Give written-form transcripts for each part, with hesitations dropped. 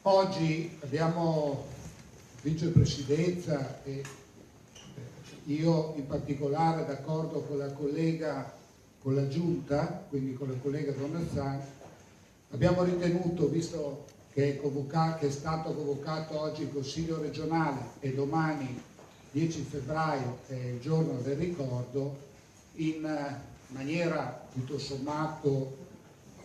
Oggi abbiamo vicepresidenza e io in particolare, d'accordo con la collega, con la giunta, quindi con la collega Donazzan, abbiamo ritenuto, visto che è stato convocato oggi il Consiglio regionale e domani 10 febbraio è il giorno del ricordo, in maniera tutto sommato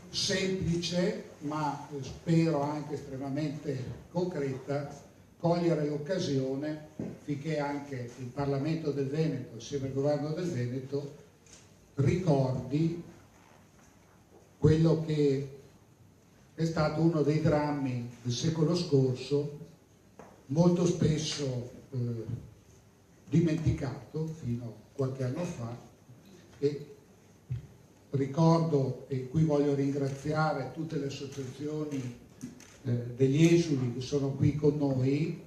semplice, ma spero anche estremamente concreta, cogliere l'occasione affinché anche il Parlamento del Veneto, assieme al Governo del Veneto, ricordi quello che è stato uno dei drammi del secolo scorso, molto spesso dimenticato fino a qualche anno fa, e ricordo, e qui voglio ringraziare tutte le associazioni degli esuli che sono qui con noi,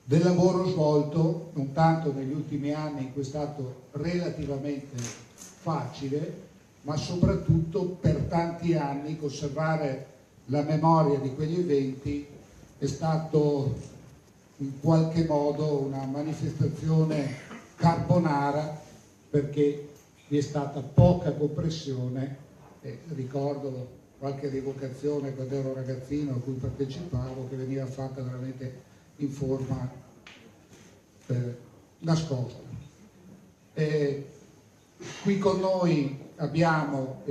del lavoro svolto non tanto negli ultimi anni in cui è stato relativamente facile, ma soprattutto per tanti anni conservare la memoria di quegli eventi è stato in qualche modo una manifestazione carbonara, perché vi è stata poca comprensione. Ricordo qualche rievocazione quando ero ragazzino a cui partecipavo che veniva fatta veramente in forma nascosta. Qui con noi abbiamo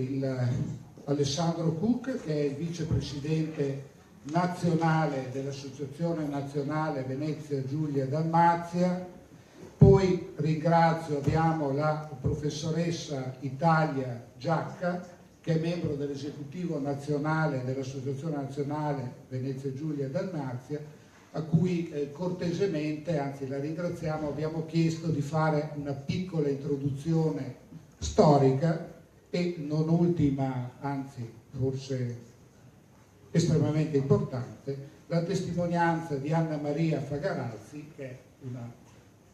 Alessandro Cook, che è il vicepresidente nazionale dell'Associazione Nazionale Venezia Giulia Dalmazia. Poi ringrazio, abbiamo la professoressa Italia Giacca, che è membro dell'esecutivo nazionale dell'Associazione Nazionale Venezia Giulia Dalmazia, a cui cortesemente, anzi la ringraziamo, abbiamo chiesto di fare una piccola introduzione storica e non ultima, anzi forse estremamente importante, la testimonianza di Anna Maria Fagarazzi, che è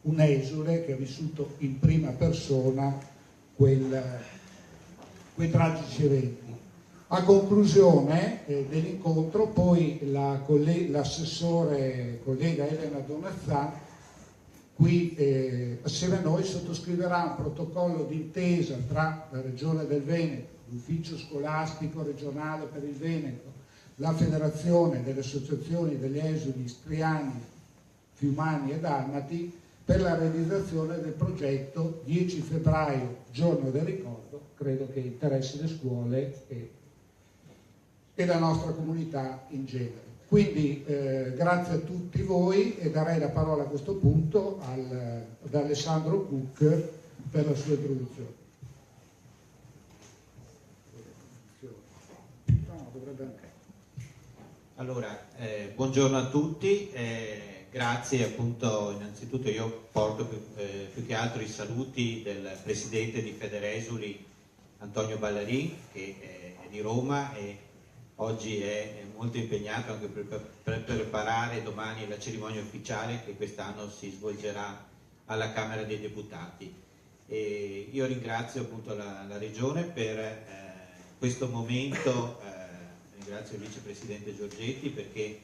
un esule che ha vissuto in prima persona quei tragici eventi. A conclusione dell'incontro poi l'assessore collega Elena Donazzan qui assieme a noi sottoscriverà un protocollo d'intesa tra la Regione del Veneto, l'Ufficio Scolastico Regionale per il Veneto, la Federazione delle Associazioni degli Esuli Istriani, Fiumani e Dalmati per la realizzazione del progetto 10 febbraio, giorno del ricordo, credo che interessi le scuole e la nostra comunità in genere. Quindi grazie a tutti voi e darei la parola a questo punto ad Alessandro Cook per la sua introduzione. Allora, buongiorno a tutti, grazie appunto, innanzitutto io porto più che altro i saluti del presidente di Federesuli Antonio Ballarin, che è di Roma e oggi è molto impegnato anche per preparare domani la cerimonia ufficiale che quest'anno si svolgerà alla Camera dei Deputati. E io ringrazio appunto la Regione per questo momento, ringrazio il vicepresidente Giorgetti perché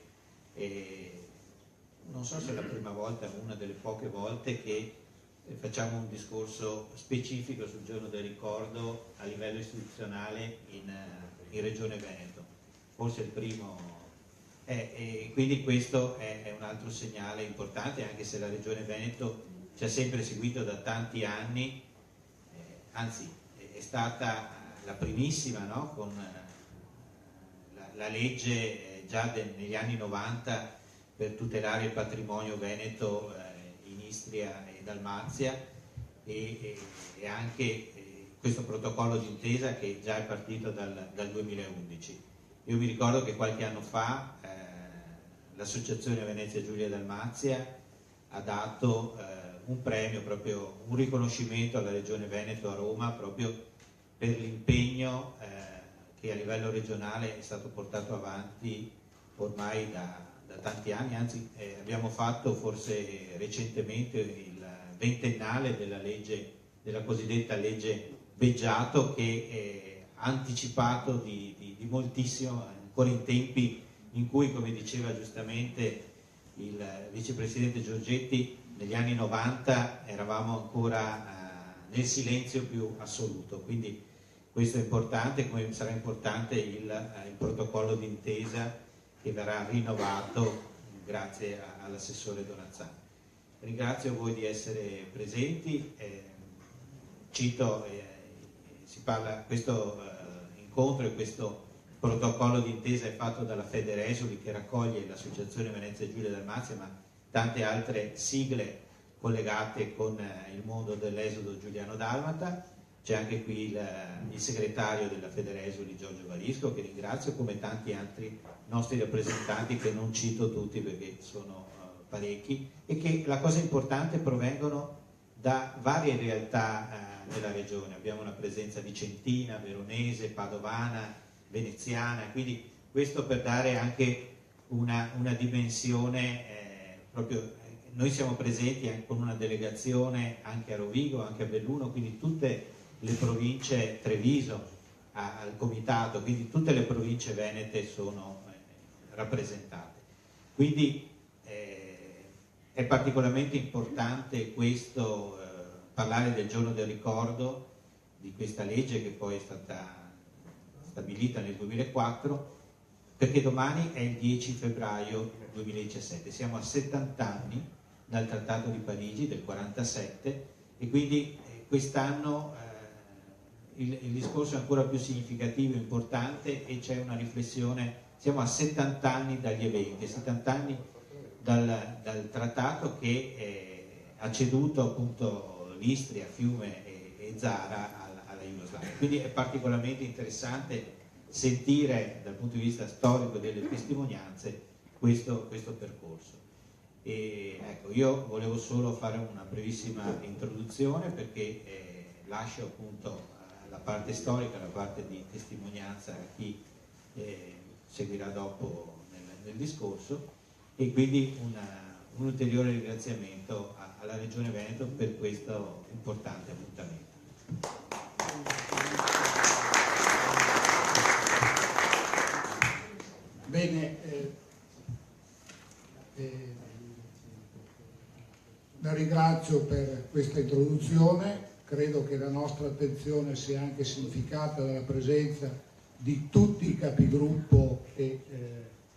non so se è la prima volta, una delle poche volte che facciamo un discorso specifico sul giorno del ricordo a livello istituzionale in Regione Veneto, forse il primo e quindi questo è un altro segnale importante, anche se la Regione Veneto ci ha sempre seguito da tanti anni, anzi è stata la primissima, no? Con la legge già negli anni 90 per tutelare il patrimonio veneto in Istria e Dalmazia e anche questo protocollo d'intesa che già è partito dal 2011. Io mi ricordo che qualche anno fa l'associazione Venezia Giulia Dalmazia ha dato un premio, proprio un riconoscimento alla Regione Veneto a Roma proprio per l'impegno che a livello regionale è stato portato avanti ormai da tanti anni, anzi abbiamo fatto forse recentemente il ventennale della cosiddetta legge Beggiato, che ha anticipato di moltissimo, ancora in tempi in cui, come diceva giustamente il vicepresidente Giorgetti, negli anni 90 eravamo ancora nel silenzio più assoluto, quindi questo è importante, come sarà importante il protocollo d'intesa che verrà rinnovato grazie all'assessore Donazzani. Ringrazio voi di essere presenti, cito, si parla, questo incontro e questo protocollo d'intesa è fatto dalla Federesuli, che raccoglie l'Associazione Venezia Giulia Dalmazia, ma tante altre sigle collegate con il mondo dell'esodo giuliano dalmata. C'è anche qui il segretario della Federesuli, Giorgio Varisco, che ringrazio, come tanti altri nostri rappresentanti che non cito tutti perché sono parecchi, e che, la cosa importante, provengono da varie realtà della regione. Abbiamo una presenza vicentina, veronese, padovana, veneziana, quindi questo per dare anche una dimensione proprio. Noi siamo presenti anche con una delegazione anche a Rovigo, anche a Belluno, quindi tutte le province, Treviso al comitato, quindi tutte le province venete sono rappresentate. Quindi è particolarmente importante questo, parlare del giorno del ricordo, di questa legge che poi è stata stabilita nel 2004, perché domani è il 10 febbraio 2017, siamo a 70 anni dal Trattato di Parigi del 47, e quindi quest'anno il discorso è ancora più significativo e importante, e c'è una riflessione. Siamo a 70 anni dagli eventi, 70 anni dal trattato che ha ceduto appunto l'Istria, Fiume e Zara alla Jugoslavia. Quindi è particolarmente interessante sentire dal punto di vista storico delle testimonianze questo percorso. E ecco, io volevo solo fare una brevissima introduzione, perché lascio appunto la parte storica, la parte di testimonianza a chi seguirà dopo nel discorso, e quindi un ulteriore ringraziamento alla Regione Veneto per questo importante appuntamento. Bene, la ringrazio per questa introduzione. Credo che la nostra attenzione sia anche significata dalla presenza di tutti i capigruppo e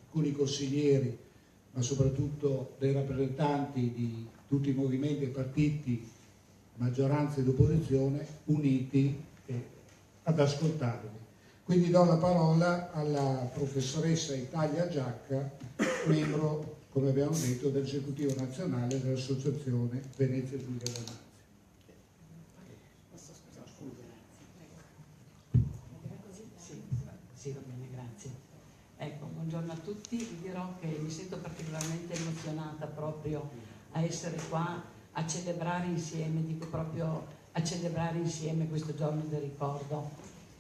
alcuni consiglieri, ma soprattutto dei rappresentanti di tutti i movimenti e partiti, maggioranza ed opposizione, uniti ad ascoltarvi. Quindi do la parola alla professoressa Italia Giacca, membro, come abbiamo detto, dell'esecutivo nazionale dell'Associazione Venezia Giulia Dalmazia. Sì, va bene, grazie. Ecco, buongiorno a tutti. Vi dirò che mi sento particolarmente emozionata proprio a essere qua a celebrare insieme, dico proprio a celebrare insieme questo giorno del ricordo.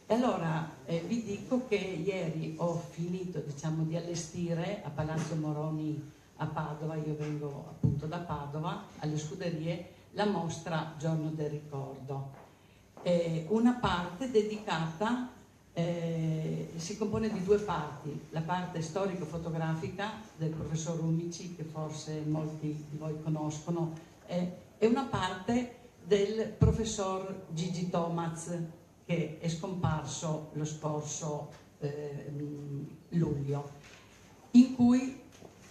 E allora vi dico che ieri ho finito, diciamo, di allestire a Palazzo Moroni a Padova, io vengo appunto da Padova, alle Scuderie, la mostra Giorno del Ricordo. Una parte dedicata, si compone di due parti: la parte storico-fotografica del professor Rumici, che forse molti di voi conoscono, e una parte del professor Gigi Tomaz, che è scomparso lo scorso luglio, in cui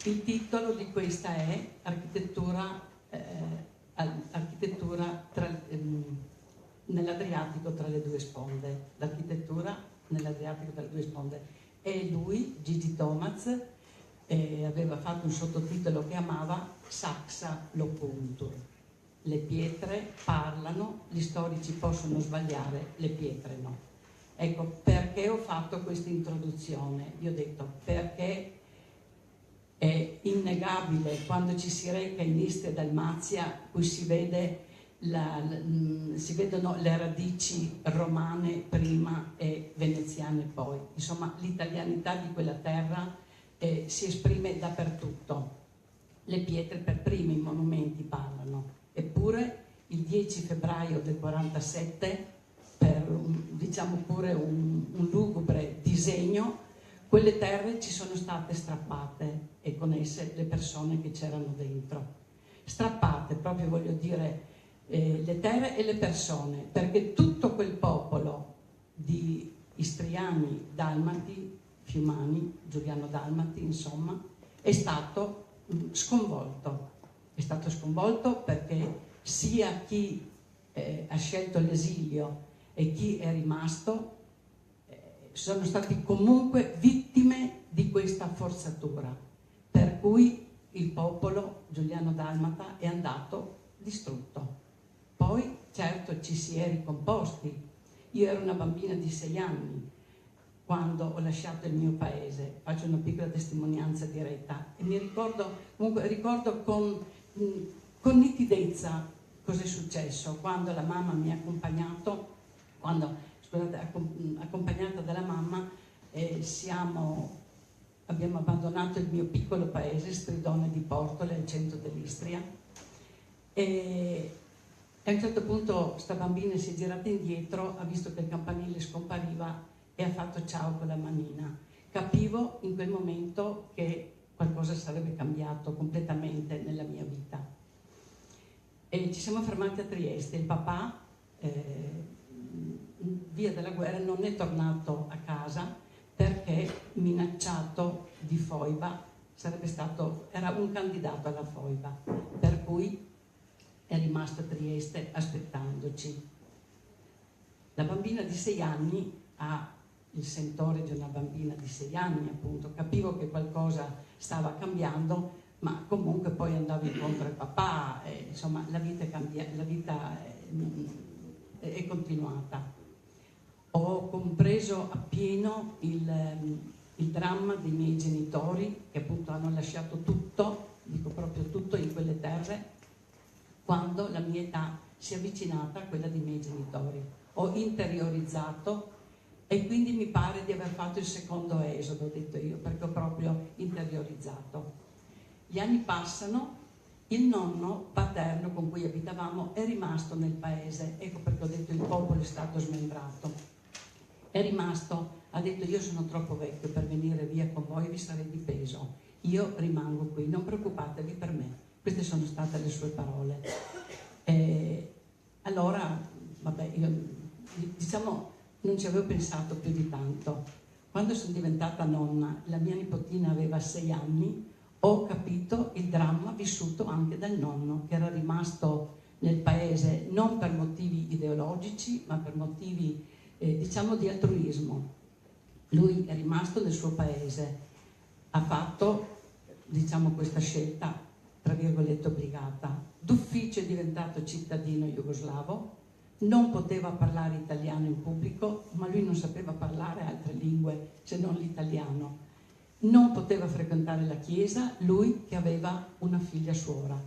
il titolo di questa è Architettura nell'Adriatico tra le due sponde. L'architettura nell'Adriatico tra le due sponde. E lui, Gigi Tomaz, aveva fatto un sottotitolo che amava Saxa Lopuntur. Le pietre parlano, gli storici possono sbagliare, le pietre no. Ecco, perché ho fatto questa introduzione? Io ho detto perché è innegabile quando ci si reca in Istria e Dalmazia, cui si vedono le radici romane prima e veneziane poi. Insomma, l'italianità di quella terra si esprime dappertutto. Le pietre per prime, i monumenti parlano. Eppure il 10 febbraio del 47, per diciamo pure un lugubre disegno, quelle terre ci sono state strappate e con esse le persone che c'erano dentro. Strappate, proprio voglio dire, le terre e le persone, perché tutto quel popolo di istriani, dalmati, fiumani, giuliano-dalmati, insomma, è stato sconvolto. È stato sconvolto perché sia chi ha scelto l'esilio e chi è rimasto sono stati comunque vittime di questa forzatura, per cui il popolo giuliano-dalmata è andato distrutto. Poi certo ci si è ricomposti. Io ero una bambina di 6 anni quando ho lasciato il mio paese, faccio una piccola testimonianza diretta e mi ricordo con nitidezza cosa è successo quando la mamma mi ha accompagnato, accompagnata dalla mamma, abbiamo abbandonato il mio piccolo paese, Stridone di Portole, al centro dell'Istria, e a un certo punto sta bambina si è girata indietro, ha visto che il campanile scompariva e ha fatto ciao con la manina. Capivo in quel momento che qualcosa sarebbe cambiato completamente nella mia vita. E ci siamo fermati a Trieste. Il papà, via dalla guerra, non è tornato a casa perché minacciato di foiba, era un candidato alla foiba, per cui è rimasto a Trieste aspettandoci. La bambina di 6 anni ha il sentore di una bambina di 6 anni, appunto. Capivo che qualcosa stava cambiando, ma comunque poi andavo incontro al papà, insomma la vita è continuata. Ho compreso appieno il dramma dei miei genitori, che appunto hanno lasciato tutto, dico proprio tutto, in quelle terre, quando la mia età si è avvicinata a quella dei miei genitori. Ho interiorizzato e quindi mi pare di aver fatto il secondo esodo, ho detto io, perché ho proprio interiorizzato. Gli anni passano, il nonno paterno con cui abitavamo è rimasto nel paese, ecco perché ho detto il popolo è stato smembrato. È rimasto, ha detto io sono troppo vecchio per venire via con voi, vi sarei di peso, io rimango qui, non preoccupatevi per me. Queste sono state le sue parole. Allora, vabbè, io diciamo non ci avevo pensato più di tanto. Quando sono diventata nonna, la mia nipotina aveva 6 anni, ho capito il dramma vissuto anche dal nonno, che era rimasto nel paese non per motivi ideologici, ma per motivi, diciamo, di altruismo. Lui è rimasto nel suo paese, ha fatto, diciamo, questa scelta, tra virgolette, obbligata. D'ufficio è diventato cittadino jugoslavo, non poteva parlare italiano in pubblico, ma lui non sapeva parlare altre lingue se non l'italiano. Non poteva frequentare la chiesa, lui che aveva una figlia suora.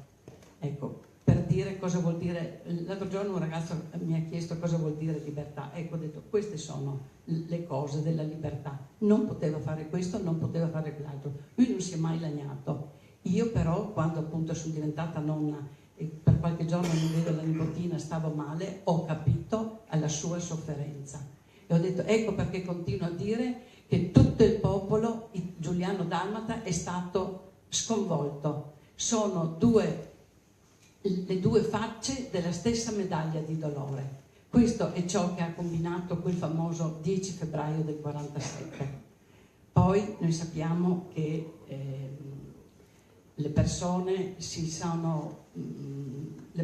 Ecco, per dire cosa vuol dire, l'altro giorno un ragazzo mi ha chiesto cosa vuol dire libertà. Ecco, ho detto, queste sono le cose della libertà. Non poteva fare questo, non poteva fare quell'altro. Lui non si è mai lagnato. Io però, quando appunto sono diventata nonna e per qualche giorno non vedo la nipotina, stavo male, ho capito alla sua sofferenza. E ho detto, ecco perché continuo a dire che tutto il popolo giuliano-dalmata è stato sconvolto. Sono le due facce della stessa medaglia di dolore. Questo è ciò che ha combinato quel famoso 10 febbraio del 47. Poi noi sappiamo che le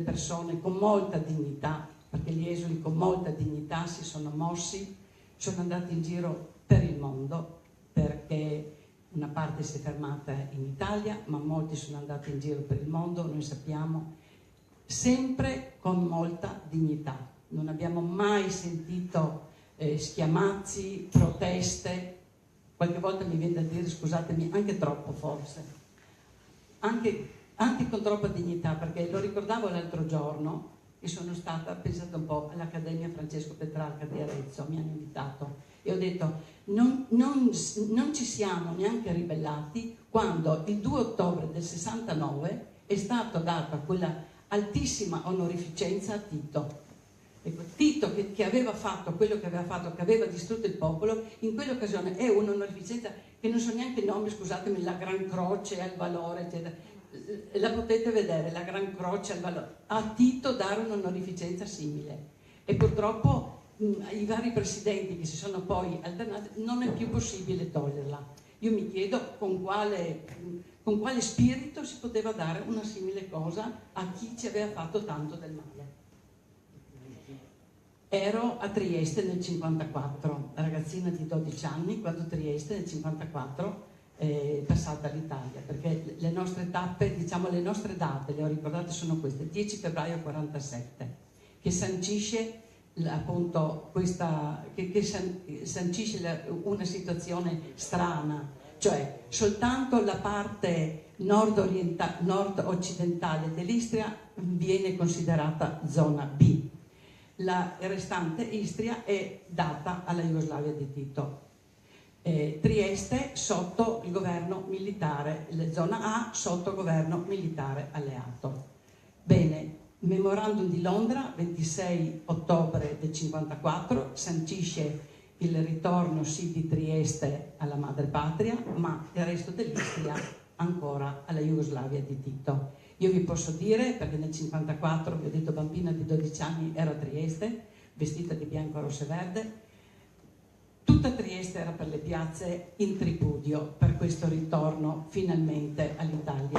persone con molta dignità, perché gli esuli con molta dignità si sono mossi, sono andati in giro per il mondo, perché una parte si è fermata in Italia, ma molti sono andati in giro per il mondo, noi sappiamo, sempre con molta dignità. Non abbiamo mai sentito schiamazzi, proteste, qualche volta mi viene da dire, scusatemi, anche troppo forse, anche con troppa dignità, perché lo ricordavo l'altro giorno e sono stata, pensate un po', all'Accademia Francesco Petrarca di Arezzo, mi hanno invitato e ho detto non ci siamo neanche ribellati quando il 2 ottobre del 69 è stata data quella altissima onorificenza a Tito. Ecco, Tito che aveva fatto quello che aveva fatto, che aveva distrutto il popolo, in quell'occasione è un'onorificenza che non so neanche il nome, scusatemi, la Gran Croce al valore, eccetera. La potete vedere, la Gran Croce al valore. A Tito dare un'onorificenza simile. E purtroppo i vari presidenti che si sono poi alternati non è più possibile toglierla. Io mi chiedo con quale spirito si poteva dare una simile cosa a chi ci aveva fatto tanto del male. Ero a Trieste nel 54, ragazzina di 12 anni, quando Trieste nel 54 è passata all'Italia, perché le nostre tappe, diciamo le nostre date, le ho ricordate, sono queste: 10 febbraio 47, che sancisce appunto questa, che sancisce una situazione strana, cioè soltanto la parte nord-occidentale dell'Istria viene considerata zona B. La restante Istria è data alla Jugoslavia di Tito. Trieste sotto il governo militare, la zona A sotto governo militare alleato. Bene, Memorandum di Londra, 26 ottobre del 54, sancisce il ritorno sì di Trieste alla madrepatria, ma il resto dell'Istria ancora alla Jugoslavia di Tito. Io vi posso dire, perché nel 54, vi ho detto, bambina di 12 anni, ero a Trieste, vestita di bianco, rosso e verde. Tutta Trieste era per le piazze in tripudio per questo ritorno finalmente all'Italia.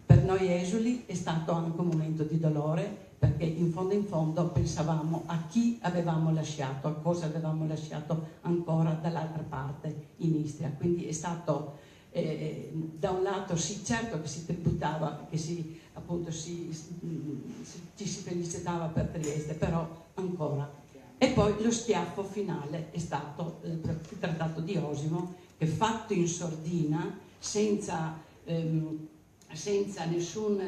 Per noi esuli è stato anche un momento di dolore, perché in fondo pensavamo a chi avevamo lasciato, a cosa avevamo lasciato ancora dall'altra parte in Istria. Quindi è stato da un lato sì, certo che si tributava, che ci si felicitava per Trieste, però ancora. E poi lo schiaffo finale è stato il trattato di Osimo, che fatto in sordina, senza nessun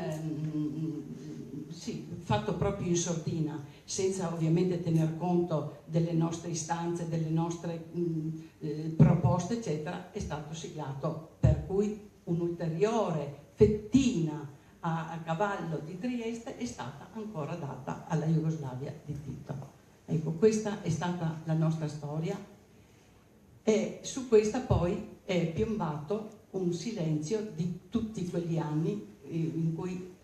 fatto proprio in sordina, senza ovviamente tener conto delle nostre istanze, delle nostre proposte, eccetera, è stato siglato, per cui un'ulteriore fettina a cavallo di Trieste è stata ancora data alla Jugoslavia di Tito. Ecco, questa è stata la nostra storia, e su questa poi è piombato un silenzio di tutti quegli anni in cui,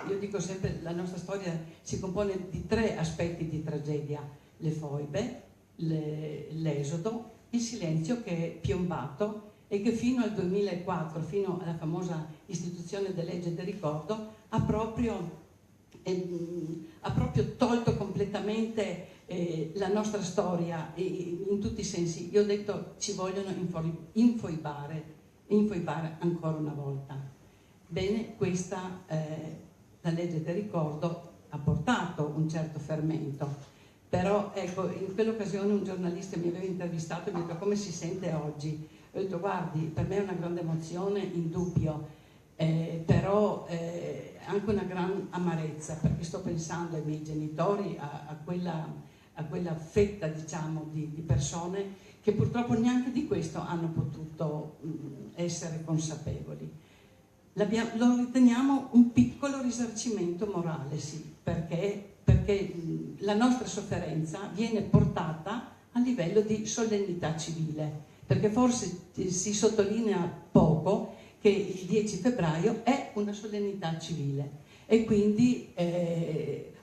io dico sempre, la nostra storia si compone di 3 aspetti di tragedia: le foibe, l'esodo, il silenzio che è piombato e che fino al 2004, fino alla famosa istituzione della legge del ricordo, ha proprio tolto completamente la nostra storia in tutti i sensi. Io ho detto, ci vogliono infoibare ancora una volta. Bene, questa la legge del ricordo ha portato un certo fermento, però ecco, in quell'occasione un giornalista mi aveva intervistato e mi ha detto: come si sente oggi? Ho detto: guardi, per me è una grande emozione, indubbio, però anche una gran amarezza, perché sto pensando ai miei genitori, a quella fetta, diciamo, di persone che purtroppo neanche di questo hanno potuto essere consapevoli. Lo riteniamo un piccolo risarcimento morale, sì, perché la nostra sofferenza viene portata a livello di solennità civile, perché forse si sottolinea poco che il 10 febbraio è una solennità civile, e quindi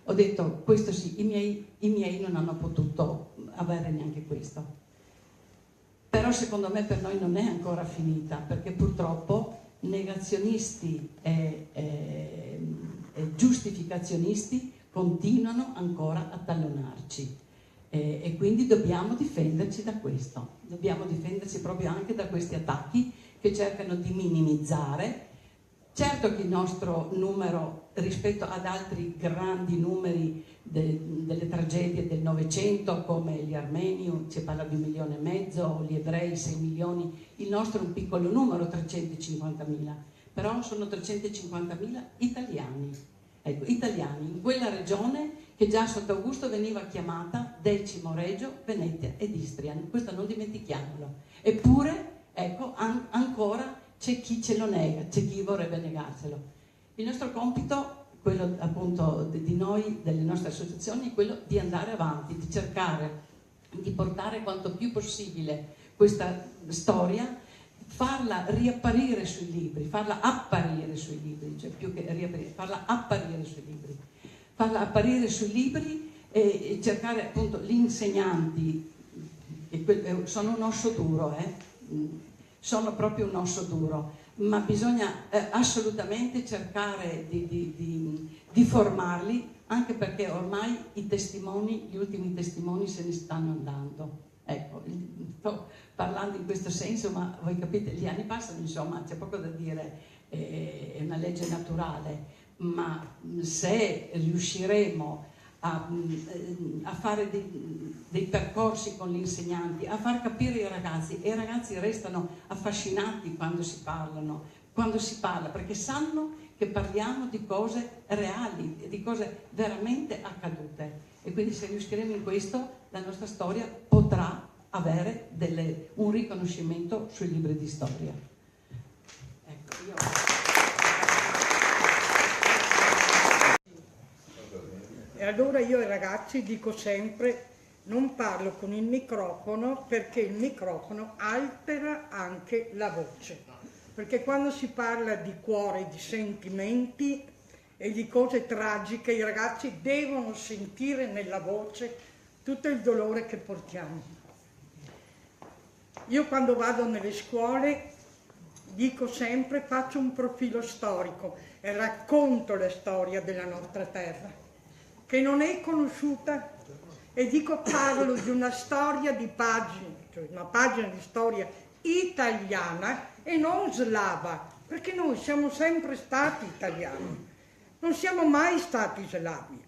ho detto: questo sì, i miei non hanno potuto avere neanche questo. Però secondo me per noi non è ancora finita, perché purtroppo negazionisti e giustificazionisti continuano ancora a tallonarci, e quindi dobbiamo difenderci da questo, dobbiamo difenderci proprio anche da questi attacchi che cercano di minimizzare. Certo che il nostro numero rispetto ad altri grandi numeri delle tragedie del Novecento, come gli armeni, si parla di 1,5 milioni, gli ebrei 6 milioni, il nostro è un piccolo numero, 350.000, però sono 350.000 italiani. Ecco, italiani in quella regione che già sotto Augusto veniva chiamata Decimo Regio, Venetia ed Istria, questo non dimentichiamolo. Eppure, ecco, ancora c'è chi ce lo nega, c'è chi vorrebbe negarselo. Il nostro compito quello appunto di noi, delle nostre associazioni, è quello di andare avanti, di cercare di portare quanto più possibile questa storia, farla riapparire sui libri, farla apparire sui libri, cioè più che riapparire, farla apparire sui libri, farla apparire sui libri e cercare appunto gli insegnanti, sono un osso duro, sono proprio un osso duro, ma bisogna assolutamente cercare di formarli, anche perché ormai i testimoni, gli ultimi testimoni se ne stanno andando. Ecco, sto parlando in questo senso, ma voi capite, gli anni passano, insomma, c'è poco da dire, è una legge naturale, ma se riusciremo a fare dei percorsi con gli insegnanti, a far capire ai ragazzi, e i ragazzi restano affascinati quando si parla, perché sanno che parliamo di cose reali, di cose veramente accadute, e quindi se riusciremo in questo la nostra storia potrà avere un riconoscimento sui libri di storia. Ecco, E allora io ai ragazzi dico sempre: non parlo con il microfono, perché il microfono altera anche la voce, perché quando si parla di cuore, di sentimenti e di cose tragiche, i ragazzi devono sentire nella voce tutto il dolore che portiamo. Io quando vado nelle scuole dico sempre, faccio un profilo storico e racconto la storia della nostra terra, che non è conosciuta, e dico, parlo di una storia di pagine, cioè una pagina di storia italiana e non slava, perché noi siamo sempre stati italiani, non siamo mai stati slavi,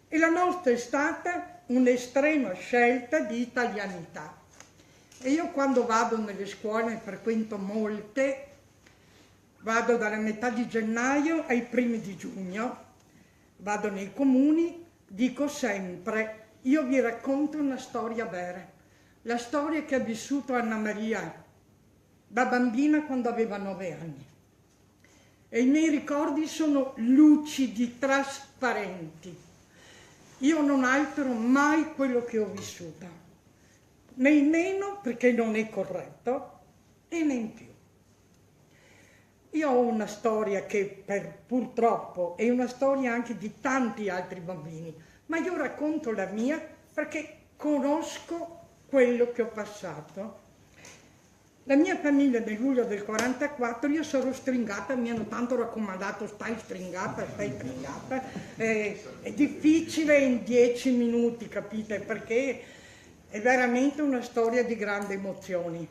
e la nostra è stata un'estrema scelta di italianità. E io quando vado nelle scuole, ne frequento molte, vado dalla metà di gennaio ai primi di giugno, vado nei comuni, dico sempre: io vi racconto una storia vera, la storia che ha vissuto Anna Maria da bambina quando aveva 9 anni. E i miei ricordi sono lucidi, trasparenti. Io non altero mai quello che ho vissuto, né in meno perché non è corretto, e né in più. Io ho una storia che purtroppo è una storia anche di tanti altri bambini, ma io racconto la mia perché conosco quello che ho passato. La mia famiglia nel luglio del 44, io sarò stringata, mi hanno tanto raccomandato: stai stringata, è difficile in 10 minuti, capite? Perché è veramente una storia di grandi emozioni.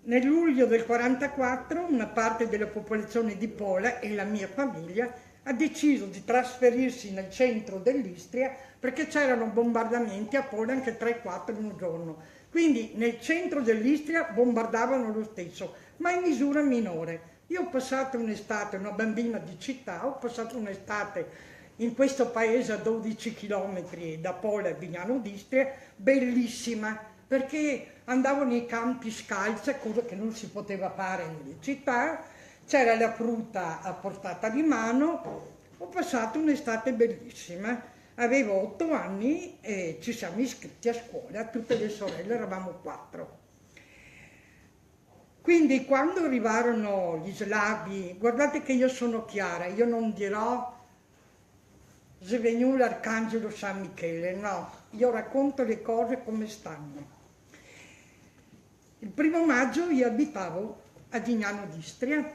Nel luglio del 44 una parte della popolazione di Pola e la mia famiglia ha deciso di trasferirsi nel centro dell'Istria perché c'erano bombardamenti a Pola anche 3-4 in un giorno. Quindi nel centro dell'Istria bombardavano lo stesso, ma in misura minore. Io ho passato un'estate, una bambina di città, ho passato un'estate in questo paese a 12 chilometri da Pola e Vignano d'Istria, bellissima, perché andavo nei campi scalza, cosa che non si poteva fare nelle città, c'era la frutta a portata di mano, ho passato un'estate bellissima. Avevo 8 anni e ci siamo iscritti a scuola, tutte le sorelle, eravamo 4. Quindi quando arrivarono gli slavi, guardate che io sono chiara, io non dirò Svegnu l'Arcangelo San Michele, no, io racconto le cose come stanno. Il 1° maggio io abitavo a Vignano d'Istria,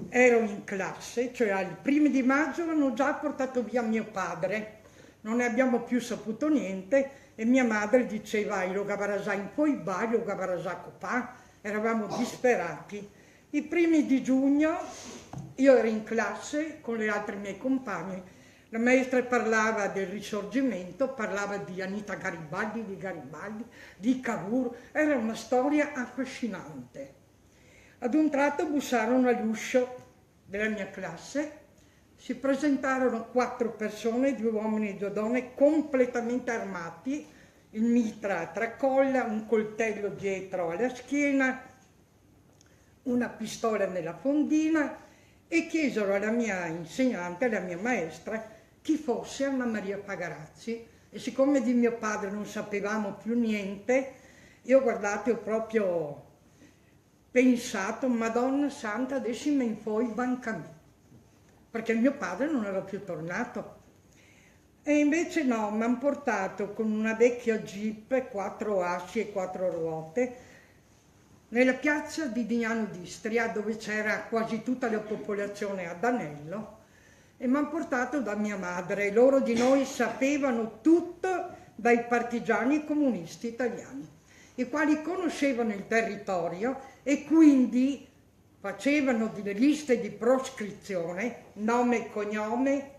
ero in classe, cioè al 1° di maggio hanno già portato via mio padre, non ne abbiamo più saputo niente, e mia madre diceva: io gavarasà in poi ba, io gavarasà copà, eravamo disperati. I primi di giugno io ero in classe con le altre mie compagne, la maestra parlava del Risorgimento, parlava di Anita Garibaldi, di Cavour, era una storia affascinante. Ad un tratto bussarono all'uscio della mia classe, si presentarono 4 persone, 2 uomini e 2 donne, completamente armati, il mitra a tracolla, un coltello dietro alla schiena, una pistola nella fondina, e chiesero alla mia insegnante, alla mia maestra, chi fosse Anna Maria Pagarazzi, e siccome di mio padre non sapevamo più niente, io guardate, ho proprio pensato, Madonna Santa, adesso mi infoi banca me, perché mio padre non era più tornato. E invece no, mi hanno portato con una vecchia Jeep, 4 assi e 4 ruote, nella piazza di Dignano d'Istria, dove c'era quasi tutta la popolazione ad Anello, e mi hanno portato da mia madre. Loro di noi sapevano tutto dai partigiani comunisti italiani, i quali conoscevano il territorio e quindi facevano delle liste di proscrizione, nome e cognome,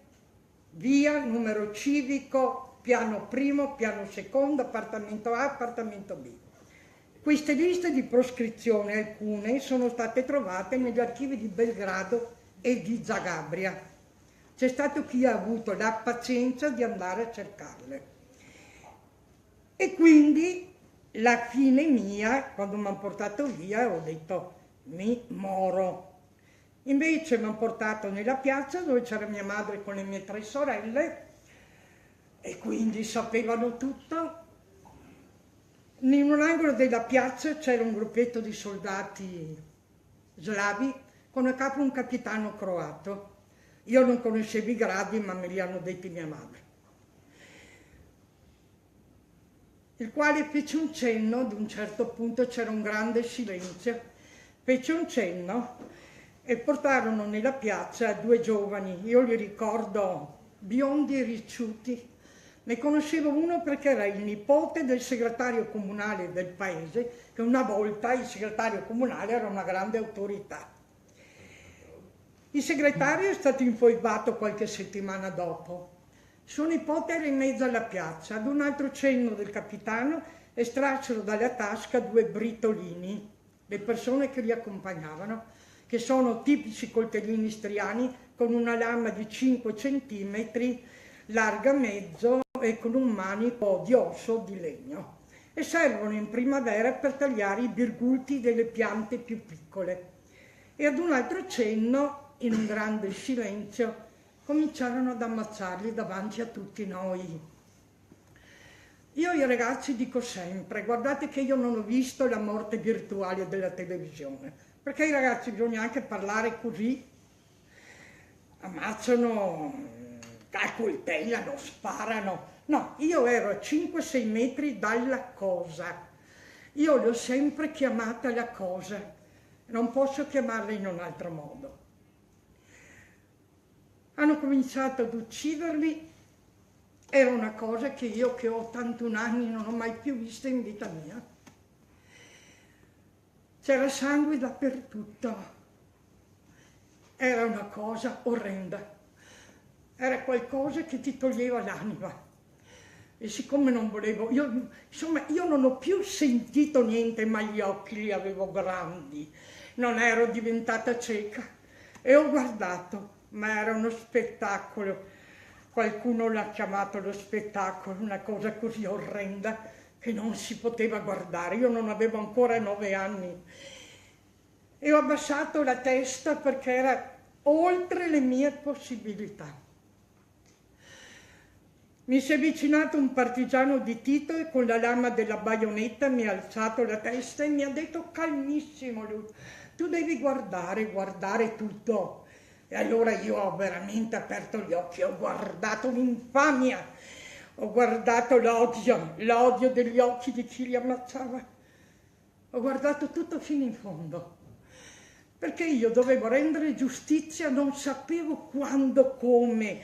via, numero civico, piano primo, piano secondo, appartamento A, appartamento B. Queste liste di proscrizione, alcune, sono state trovate negli archivi di Belgrado e di Zagabria. C'è stato chi ha avuto la pazienza di andare a cercarle. E quindi la fine mia, quando mi hanno portato via, ho detto mi moro. Invece mi hanno portato nella piazza dove c'era mia madre con le mie 3 sorelle e quindi sapevano tutto. In un angolo della piazza c'era un gruppetto di soldati slavi con a capo un capitano croato. Io non conoscevo i gradi, ma me li hanno detti mia madre, il quale fece un cenno. Ad un certo punto c'era un grande silenzio, fece un cenno e portarono nella piazza 2 giovani. Io li ricordo biondi e ricciuti. Ne conoscevo uno perché era il nipote del segretario comunale del paese, che una volta il segretario comunale era una grande autorità. Il segretario è stato infoibato qualche settimana dopo. Suo nipote era in mezzo alla piazza. Ad un altro cenno del capitano estrassero dalla tasca 2 britolini, le persone che li accompagnavano, che sono tipici coltellini istriani con una lama di 5 centimetri, larga mezzo e con un manico di osso di legno, e servono in primavera per tagliare i virgulti delle piante più piccole. E ad un altro cenno, in un grande silenzio, cominciarono ad ammazzarli davanti a tutti noi. Io ai ragazzi dico sempre, guardate che io non ho visto la morte virtuale della televisione, perché ai ragazzi bisogna anche parlare così, ammazzano, accoltellano, sparano. No, io ero a 5-6 metri dalla cosa, io l'ho sempre chiamata la cosa, non posso chiamarla in un altro modo. Hanno cominciato ad ucciderli, era una cosa che io che ho 81 anni non ho mai più vista in vita mia. C'era sangue dappertutto, era una cosa orrenda, era qualcosa che ti toglieva l'anima. E siccome non volevo, io non ho più sentito niente, ma gli occhi li avevo grandi, non ero diventata cieca e ho guardato. Ma era uno spettacolo, qualcuno l'ha chiamato lo spettacolo, una cosa così orrenda che non si poteva guardare. Io non avevo ancora 9 anni e ho abbassato la testa perché era oltre le mie possibilità. Mi si è avvicinato un partigiano di Tito e con la lama della baionetta mi ha alzato la testa e mi ha detto calmissimo lui, tu devi guardare tutto. E allora io ho veramente aperto gli occhi, ho guardato l'infamia, ho guardato l'odio degli occhi di chi li ammazzava. Ho guardato tutto fino in fondo, perché io dovevo rendere giustizia, non sapevo quando, come.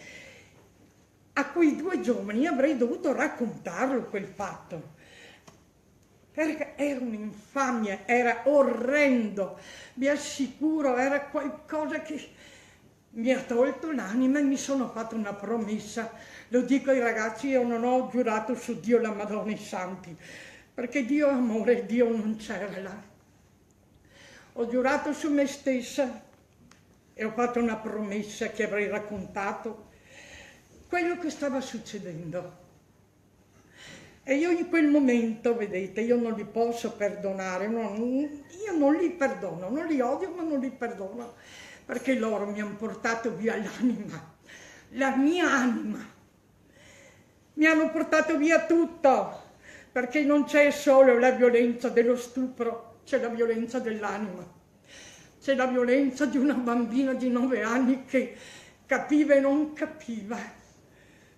A quei 2 giovani avrei dovuto raccontarlo quel fatto, perché era un'infamia, era orrendo, vi assicuro, era qualcosa che mi ha tolto l'anima e mi sono fatto una promessa. Lo dico ai ragazzi, io non ho giurato su Dio, la Madonna e i Santi, perché Dio è amore, Dio non c'era là. Ho giurato su me stessa e ho fatto una promessa che avrei raccontato quello che stava succedendo. E io in quel momento, vedete, io non li posso perdonare, io non li perdono, non li odio ma non li perdono, perché loro mi hanno portato via l'anima, la mia anima. Mi hanno portato via tutto, perché non c'è solo la violenza dello stupro, c'è la violenza dell'anima. C'è la violenza di una bambina di 9 anni che capiva e non capiva,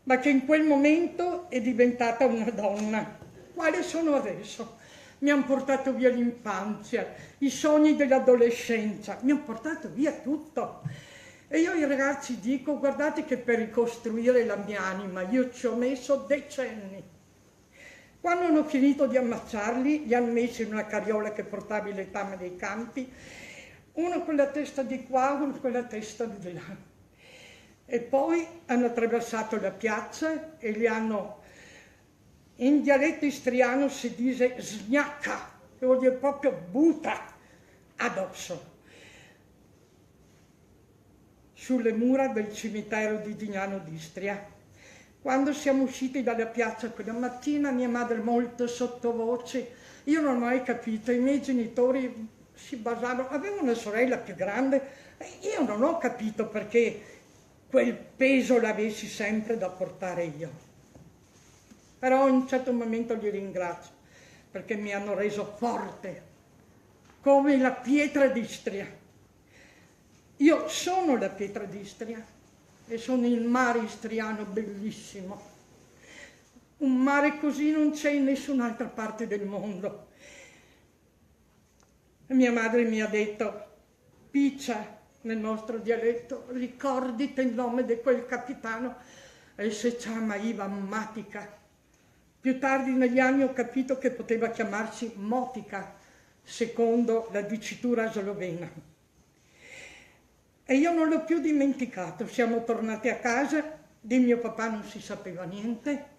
ma che in quel momento è diventata una donna. Quale sono adesso? Mi hanno portato via l'infanzia, i sogni dell'adolescenza, mi hanno portato via tutto. E io ai ragazzi dico, guardate che per ricostruire la mia anima io ci ho messo decenni. Quando hanno finito di ammazzarli, li hanno messi in una carriola che portava i letami dei campi, uno con la testa di qua, uno con la testa di là. E poi hanno attraversato la piazza e li hanno, in dialetto istriano si dice sgnacca, che vuol dire proprio butta addosso, sulle mura del cimitero di Dignano d'Istria. Quando siamo usciti dalla piazza quella mattina, mia madre molto sottovoce, io non ho mai capito, i miei genitori si basavano, avevo una sorella più grande, io non ho capito perché quel peso l'avessi sempre da portare io. Però in un certo momento li ringrazio, perché mi hanno reso forte, come la pietra d'Istria. Io sono la pietra d'Istria e sono il mare istriano bellissimo. Un mare così non c'è in nessun'altra parte del mondo. E mia madre mi ha detto, Piccia, nel nostro dialetto, ricordite il nome di quel capitano, e si chiama Ivan Matica. Più tardi negli anni ho capito che poteva chiamarsi Motica, secondo la dicitura slovena. E io non l'ho più dimenticato. Siamo tornati a casa, di mio papà non si sapeva niente.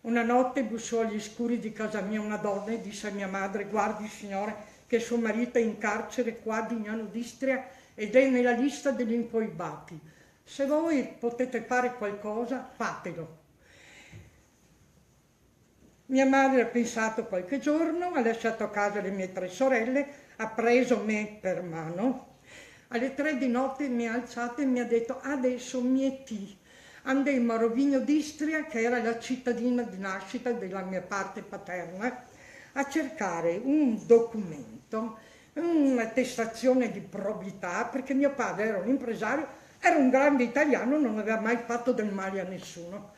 Una notte bussò agli scuri di casa mia una donna e disse a mia madre, guardi signore, che suo marito è in carcere qua a Dignano d'Istria ed è nella lista degli incoibati. Se voi potete fare qualcosa, fatelo. Mia madre ha pensato qualche giorno, ha lasciato a casa le mie 3 sorelle, ha preso me per mano. Alle 3 di notte mi ha alzato e mi ha detto, adesso mieti. Andemmo a Rovigno d'Istria, che era la cittadina di nascita della mia parte paterna, a cercare un documento, un'attestazione di probità, perché mio padre era un impresario, era un grande italiano, non aveva mai fatto del male a nessuno.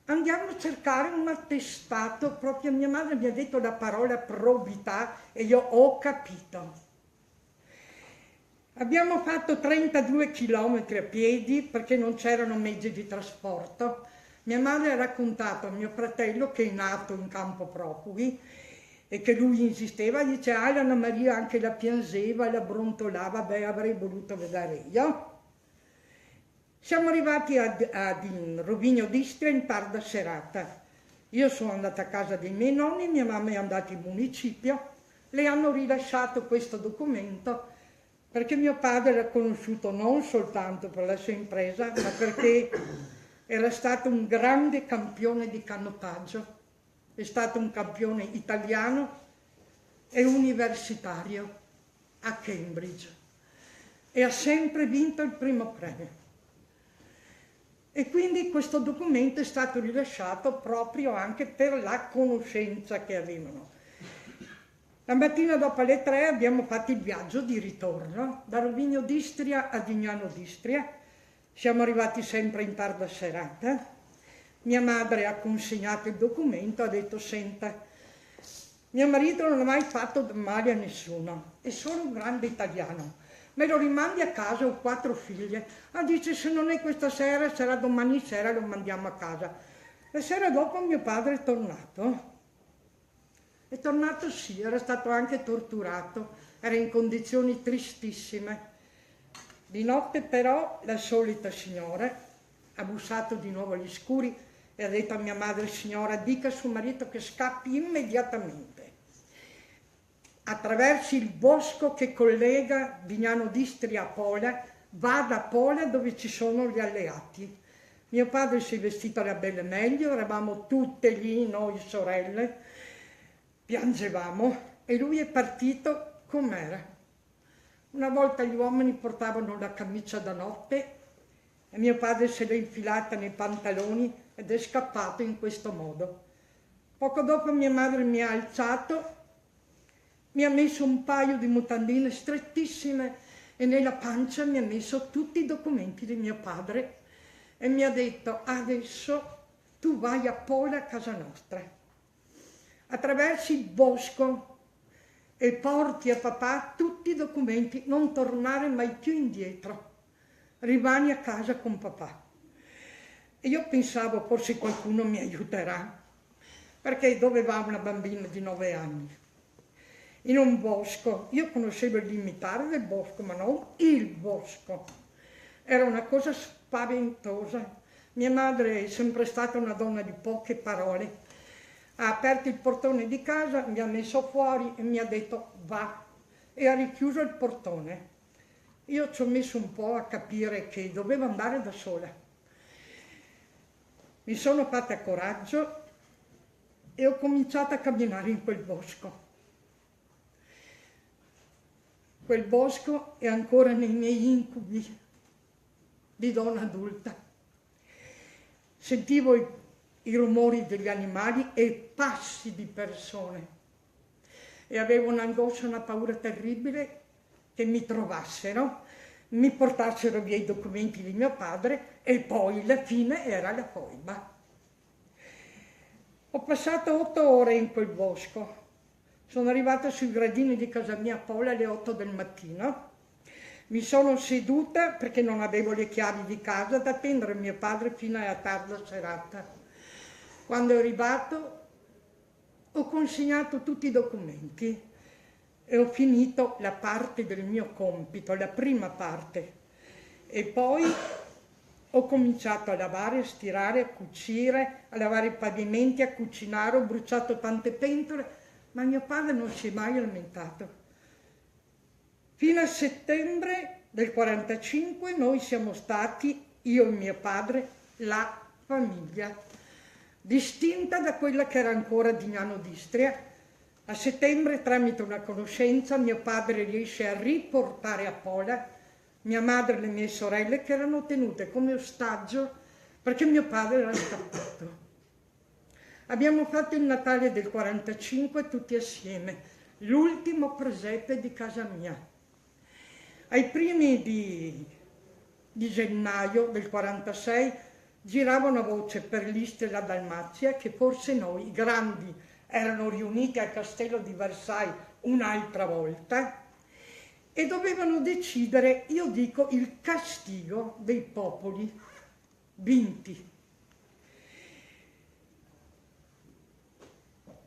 Andiamo a cercare un attestato, proprio mia madre mi ha detto la parola probità e io ho capito. Abbiamo fatto 32 chilometri a piedi perché non c'erano mezzi di trasporto. Mia madre ha raccontato a mio fratello che è nato in campo profughi e che lui insisteva, dice Anna Maria anche la piangeva, la brontolava, beh avrei voluto vedere io. Siamo arrivati a Rovigno d'Istria in tarda serata. Io sono andata a casa dei miei nonni, mia mamma è andata in municipio, le hanno rilasciato questo documento perché mio padre era conosciuto non soltanto per la sua impresa, ma perché era stato un grande campione di canottaggio, è stato un campione italiano e universitario a Cambridge e ha sempre vinto il primo premio. E quindi questo documento è stato rilasciato proprio anche per la conoscenza che avevano. La mattina dopo le 3 abbiamo fatto il viaggio di ritorno da Rovigno d'Istria a Dignano d'Istria. Siamo arrivati sempre in tarda serata. Mia madre ha consegnato il documento, ha detto senta, mio marito non ha mai fatto male a nessuno, è solo un grande italiano. Me lo rimandi a casa, ho 4 figlie. Dice se non è questa sera, sarà domani sera, lo mandiamo a casa. La sera dopo mio padre è tornato. È tornato sì, era stato anche torturato, era in condizioni tristissime. Di notte però la solita signora ha bussato di nuovo agli scuri e ha detto a mia madre, signora, dica a suo marito che scappi immediatamente. Attraverso il bosco che collega Dignano d'Istria a Pola, va da Pola dove ci sono gli alleati. Mio padre si è vestito alla belle meglio, eravamo tutte lì, noi sorelle, piangevamo e lui è partito com'era. Una volta gli uomini portavano la camicia da notte e mio padre se l'è infilata nei pantaloni ed è scappato in questo modo. Poco dopo mia madre mi ha alzato, mi ha messo un paio di mutandine strettissime e nella pancia mi ha messo tutti i documenti di mio padre e mi ha detto: adesso tu vai a Pola, a casa nostra, attraversi il bosco e porti a papà tutti i documenti, non tornare mai più indietro, rimani a casa con papà. E io pensavo forse qualcuno mi aiuterà, perché dove va una bambina di 9 anni? In un bosco. Io conoscevo il limitare del bosco, ma non il bosco. Era una cosa spaventosa. Mia madre è sempre stata una donna di poche parole. Ha aperto il portone di casa, mi ha messo fuori e mi ha detto va, e ha richiuso il portone. Io ci ho messo un po' a capire che dovevo andare da sola. Mi sono fatta coraggio e ho cominciato a camminare in quel bosco. Quel bosco è ancora nei miei incubi di donna adulta. Sentivo i rumori degli animali e i passi di persone e avevo un'angoscia, una paura terribile che mi trovassero, mi portassero via i documenti di mio padre e poi la fine era la foiba. Ho passato 8 ore in quel bosco. Sono arrivata sui gradini di casa mia a Pola alle 8 del mattino. Mi sono seduta perché non avevo le chiavi di casa ad attendere mio padre fino alla tarda serata. Quando è arrivato ho consegnato tutti i documenti e ho finito la parte del mio compito, la prima parte. E poi ho cominciato a lavare, a stirare, a cucire, a lavare i pavimenti, a cucinare, ho bruciato tante pentole, ma mio padre non si è mai lamentato. Fino a settembre del 45 noi siamo stati, io e mio padre, la famiglia, distinta da quella che era ancora Dignano d'Istria. A settembre, tramite una conoscenza, mio padre riesce a riportare a Pola mia madre e le mie sorelle che erano tenute come ostaggio perché mio padre era scappato. Abbiamo fatto il Natale del 45 tutti assieme, l'ultimo presepe di casa mia. Ai primi di gennaio del 46 girava una voce per l'Istria e la Dalmazia che forse noi, i grandi, erano riuniti al castello di Versailles un'altra volta e dovevano decidere, io dico, il castigo dei popoli vinti.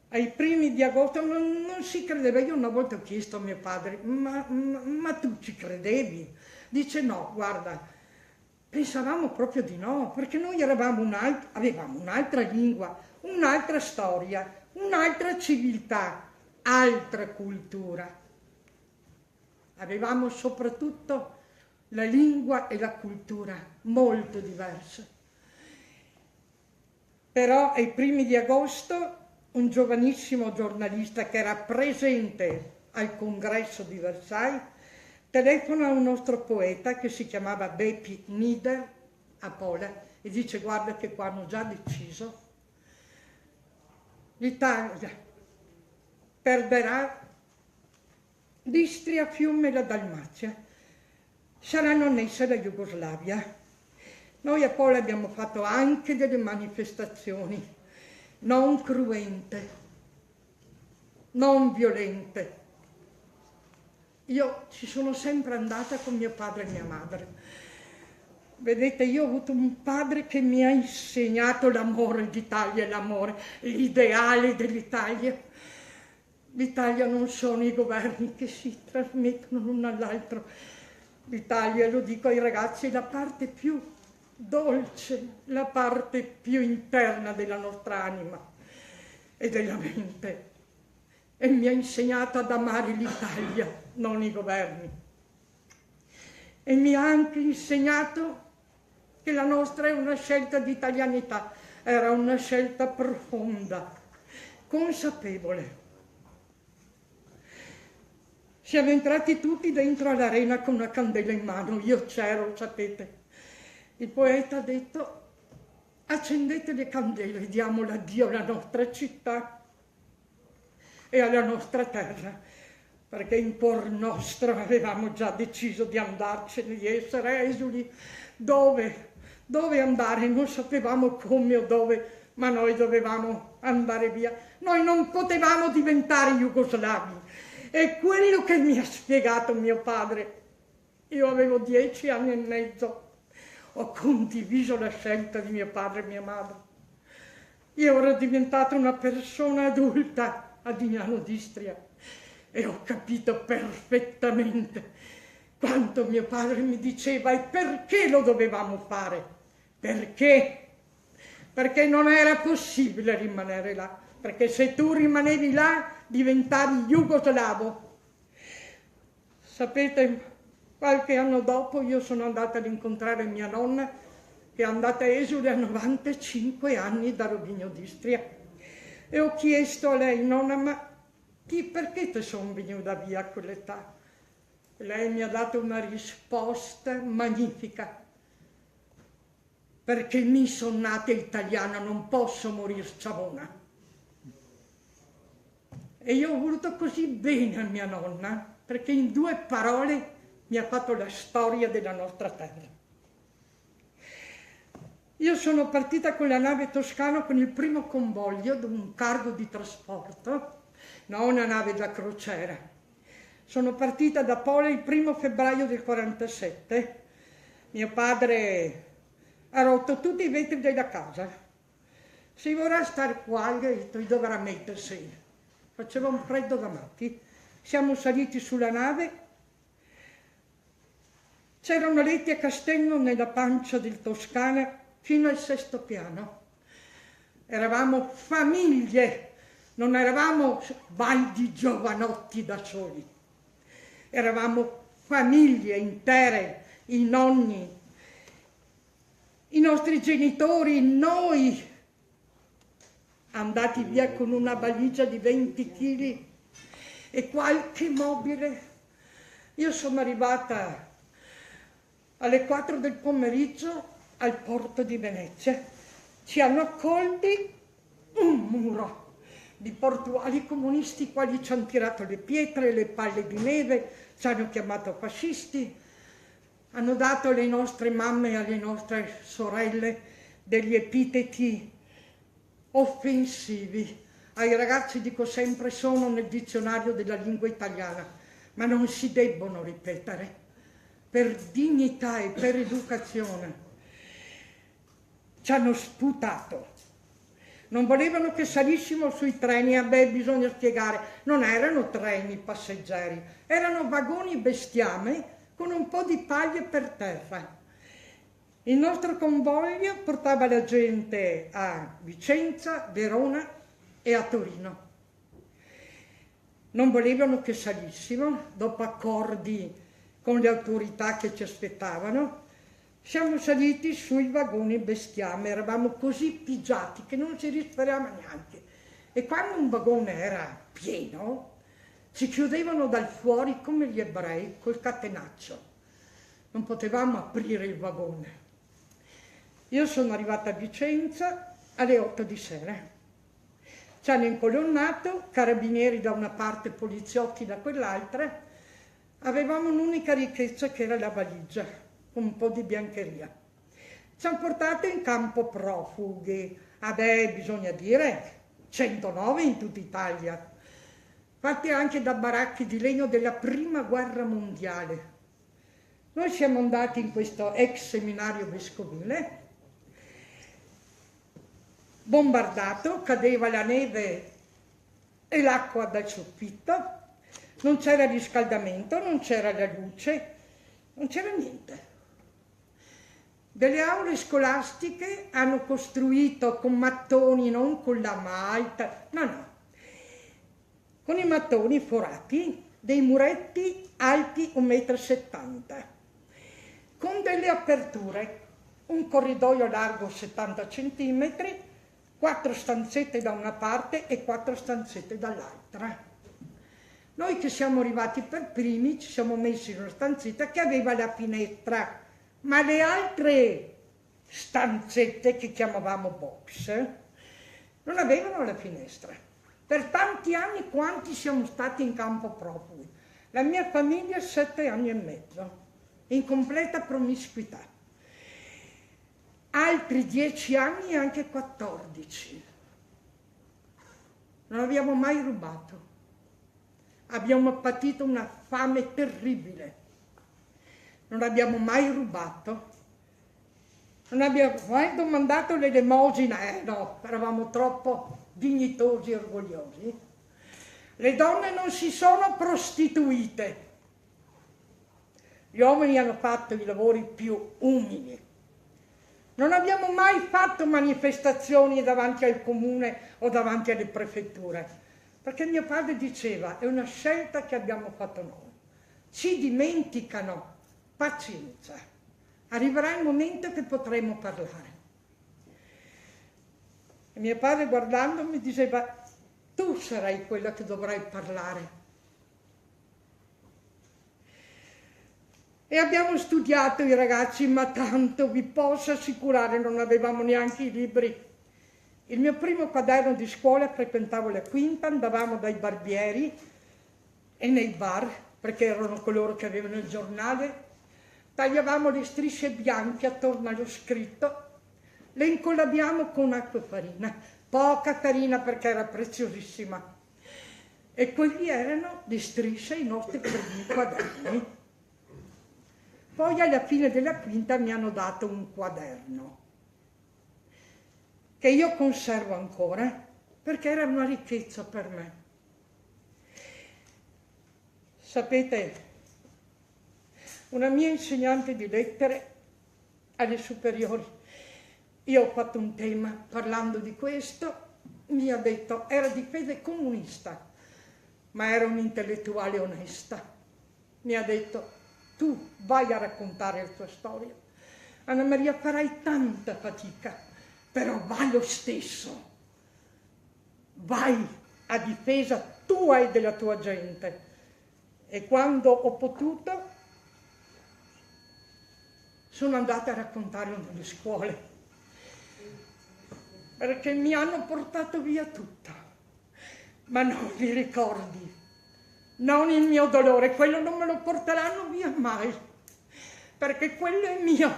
Ai primi di agosto non si credeva. Io una volta ho chiesto a mio padre, ma tu ci credevi? Dice no, guarda, pensavamo proprio di no, perché noi avevamo un'altra lingua, un'altra storia, un'altra civiltà, altra cultura. Avevamo soprattutto la lingua e la cultura molto diverse. Però ai primi di agosto un giovanissimo giornalista che era presente al congresso di Versailles telefona a un nostro poeta che si chiamava Bepi Nieder a Pola e dice guarda che qua hanno già deciso, l'Italia perderà l'Istria, Fiume e la Dalmazia, saranno annesse alla Jugoslavia. Noi a Pola abbiamo fatto anche delle manifestazioni non cruente, non violente. Io ci sono sempre andata con mio padre e mia madre. Vedete, io ho avuto un padre che mi ha insegnato l'amore d'Italia, l'amore, l'ideale dell'Italia. L'Italia non sono i governi che si trasmettono l'uno all'altro. L'Italia, lo dico ai ragazzi, è la parte più dolce, la parte più interna della nostra anima e della mente. E mi ha insegnato ad amare l'Italia, non i governi. E mi ha anche insegnato che la nostra è una scelta di italianità, era una scelta profonda, consapevole. Siamo entrati tutti dentro all'arena con una candela in mano, io c'ero, sapete. Il poeta ha detto: accendete le candele e diamo l'addio alla nostra città e alla nostra terra, perché in cuor nostro avevamo già deciso di andarcene, di essere esuli. Dove andare? Non sapevamo come o dove, ma noi dovevamo andare via. Noi non potevamo diventare jugoslavi. È quello che mi ha spiegato mio padre. Io avevo 10 anni e mezzo. Ho condiviso la scelta di mio padre e mia madre. Io ero diventata una persona adulta a Dignano d'Istria e ho capito perfettamente quanto mio padre mi diceva e perché lo dovevamo fare. Perché? Perché non era possibile rimanere là, perché se tu rimanevi là diventavi jugoslavo. Sapete, qualche anno dopo io sono andata ad incontrare mia nonna, che è andata esule a 95 anni da Rovigo d'Istria, e ho chiesto a lei: nonna, ma perché te sono venuta via a quell'età? Lei mi ha dato una risposta magnifica: perché mi sono nata italiana, non posso morir sciavona. E io ho voluto così bene a mia nonna, perché in 2 parole mi ha fatto la storia della nostra terra. Io sono partita con la nave Toscana con il primo convoglio di un cargo di trasporto, non una nave da crociera. Sono partita da Pola il 1 febbraio del 47. Mio padre ha rotto tutti i vetri della casa. Se vorrà stare qua, gli ho detto, dovrà mettersi. Faceva un freddo da matti. Siamo saliti sulla nave. C'erano letti a castello nella pancia del Toscana fino al 6° piano. Eravamo famiglie, non eravamo vai di giovanotti da soli. Eravamo famiglie intere, i nonni, i nostri genitori, noi, andati via con una valigia di 20 kg e qualche mobile. Io sono arrivata alle 4 del pomeriggio al porto di Venezia. Ci hanno accolti un muro di portuali comunisti, quali ci hanno tirato le pietre, le palle di neve, ci hanno chiamato fascisti, hanno dato alle nostre mamme e alle nostre sorelle degli epiteti offensivi. Ai ragazzi dico sempre: sono nel dizionario della lingua italiana, ma non si debbono ripetere, per dignità e per educazione. Ci hanno sputato. Non volevano che salissimo sui treni. Bisogna spiegare, non erano treni passeggeri, erano vagoni bestiame con un po' di paglie per terra. Il nostro convoglio portava la gente a Vicenza, Verona e a Torino. Non volevano che salissimo, dopo accordi con le autorità che ci aspettavano. Siamo saliti sui vagoni bestiame, eravamo così pigiati che non ci risparava neanche. E quando un vagone era pieno, ci chiudevano dal fuori come gli ebrei col catenaccio. Non potevamo aprire il vagone. Io sono arrivata a Vicenza alle 8 di sera. Ci hanno incolonnato, carabinieri da una parte, poliziotti da quell'altra. Avevamo un'unica ricchezza che era la valigia, con un po' di biancheria. Ci hanno portato in campo profughi. Bisogna dire, 109 in tutta Italia, fatti anche da baracchi di legno della Prima Guerra Mondiale. Noi siamo andati in questo ex seminario vescovile, bombardato, cadeva la neve e l'acqua dal soffitto, non c'era riscaldamento, non c'era la luce, non c'era niente. Delle aule scolastiche hanno costruito con mattoni, non con la malta, no, con i mattoni forati, dei muretti alti 1,70 m, con delle aperture, un corridoio largo 70 cm, 4 stanzette da una parte e 4 stanzette dall'altra. Noi Noi che siamo arrivati per primi ci siamo messi in una stanzetta che aveva la finestra, ma le altre stanzette che chiamavamo box non avevano la finestra. Per tanti anni quanti siamo stati in campo profughi? La mia famiglia 7 anni e mezzo, in completa promiscuità. Altri 10 anni e anche 14. Non abbiamo mai rubato. Abbiamo patito una fame terribile. Non abbiamo mai rubato. Non abbiamo mai domandato l'elemosina. No, eravamo troppo dignitosi e orgogliosi. Le donne non si sono prostituite. Gli uomini hanno fatto i lavori più umili. Non abbiamo mai fatto manifestazioni davanti al comune o davanti alle prefetture, perché mio padre diceva, è una scelta che abbiamo fatto noi. Ci dimenticano, pazienza, arriverà il momento che potremo parlare. E mio padre guardandomi diceva, tu sarai quella che dovrai parlare. E abbiamo studiato i ragazzi, ma tanto vi posso assicurare, non avevamo neanche i libri. Il mio primo quaderno di scuola, frequentavo la quinta, andavamo dai barbieri e nei bar, perché erano coloro che avevano il giornale, tagliavamo le strisce bianche attorno allo scritto, le incollabiamo con acqua e farina, poca farina perché era preziosissima. E quelli erano le strisce, i nostri primi quaderni. Poi alla fine della quinta mi hanno dato un quaderno che io conservo ancora perché era una ricchezza per me. Sapete, una mia insegnante di lettere alle superiori, io ho fatto un tema parlando di questo, mi ha detto, era di fede comunista, ma era un'intellettuale onesta. Mi ha detto, tu vai a raccontare la tua storia. Anna Maria, farai tanta fatica, però vai lo stesso. Vai a difesa tua e della tua gente. E quando ho potuto, sono andata a raccontare nelle scuole, perché mi hanno portato via tutto, ma non i ricordi. Non il mio dolore, quello non me lo porteranno via mai, perché quello è mio,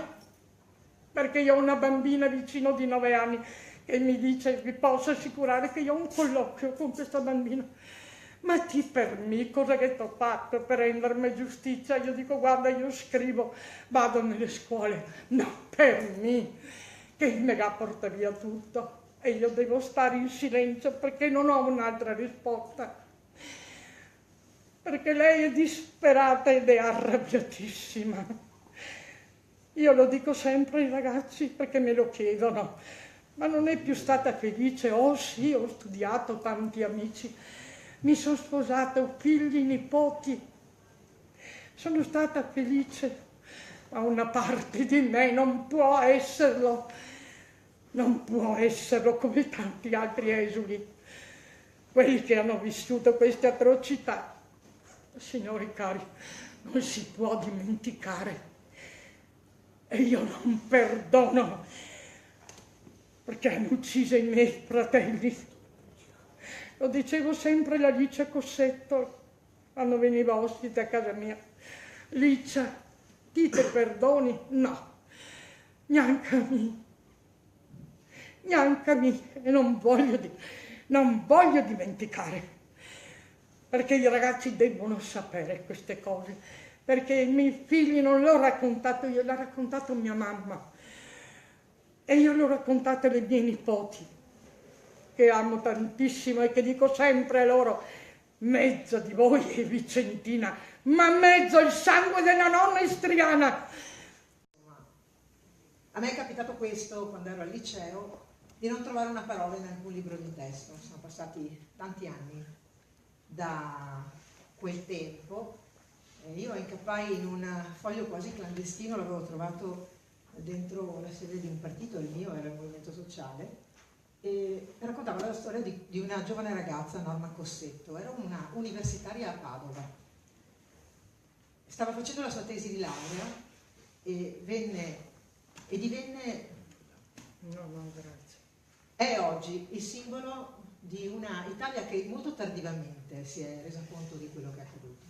perché io ho una bambina vicino di 9 anni che mi dice, vi posso assicurare che io ho un colloquio con questa bambina, ma ti permi, cosa che ti ho fatto per rendermi giustizia? Io dico, guarda, io scrivo, vado nelle scuole, no, permi, che me la porta via tutto e io devo stare in silenzio perché non ho un'altra risposta. Perché lei è disperata ed è arrabbiatissima. Io lo dico sempre ai ragazzi perché me lo chiedono, ma non è più stata felice? Oh sì, ho studiato, tanti amici, mi sono sposata, ho figli, nipoti, sono stata felice, ma una parte di me non può esserlo come tanti altri esuli, quelli che hanno vissuto queste atrocità. Signori cari, non si può dimenticare e io non perdono perché hanno ucciso i miei fratelli. Lo dicevo sempre alla Licia Cossetto quando veniva ospite a casa mia. Licia, ti te perdoni? No, neanche a me e non voglio dimenticare. Perché i ragazzi devono sapere queste cose, perché i miei figli non l'ho raccontato io, l'ha raccontato mia mamma e io l'ho raccontato ai miei nipoti, che amo tantissimo e che dico sempre a loro, mezzo di voi è vicentina, ma mezzo il sangue della nonna istriana. A me è capitato questo quando ero al liceo, di non trovare una parola in alcun libro di testo, sono passati tanti anni da quel tempo. Io incappai in un foglio quasi clandestino, l'avevo trovato dentro la sede di un partito, il mio era il Movimento Sociale, e raccontava la storia di una giovane ragazza, Norma Cossetto. Era una universitaria a Padova, stava facendo la sua tesi di laurea e divenne, No, grazie. è oggi il simbolo di una Italia che molto tardivamente si è resa conto di quello che è accaduto.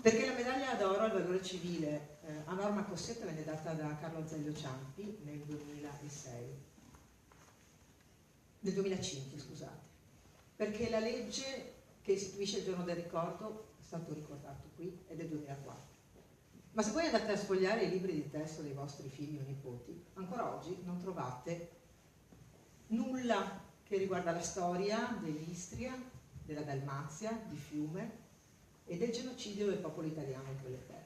Perché la medaglia d'oro al valore civile a Norma Cossetto venne data da Carlo Azeglio Ciampi nel 2005, scusate. Perché la legge che istituisce il giorno del ricordo, è stato ricordato qui, è del 2004. Ma se voi andate a sfogliare i libri di testo dei vostri figli o nipoti, ancora oggi non trovate nulla che riguarda la storia dell'Istria, della Dalmazia, di Fiume e del genocidio del popolo italiano in quelle terre.